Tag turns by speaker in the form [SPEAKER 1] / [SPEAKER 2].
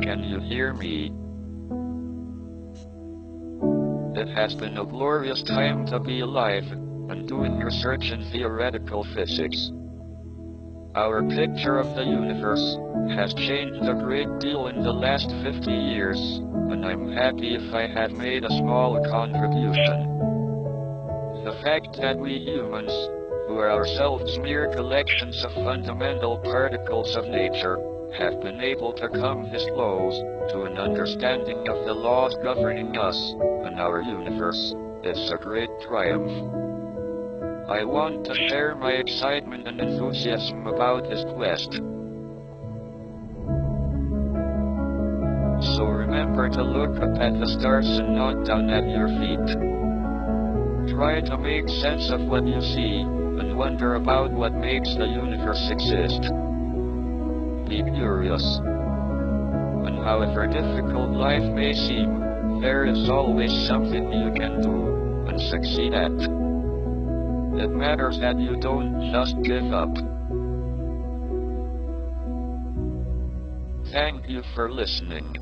[SPEAKER 1] Can you hear me? It has been a glorious time to be alive and doing research in theoretical physics. Our picture of the universe has changed a great deal in the last 50 years, and I'm happy if I have made a small contribution. The fact that we humans, who are ourselves mere collections of fundamental particles of nature, have been able to come this close to an understanding of the laws governing us and our universe is a great triumph. I want to share my excitement and enthusiasm about this quest. So remember to look up at the stars and not down at your feet. Try to make sense of what you see and wonder about what makes the universe exist. Be curious. And however difficult life may seem, there is always something you can do and succeed at. It matters that you don't just give up. Thank you for listening.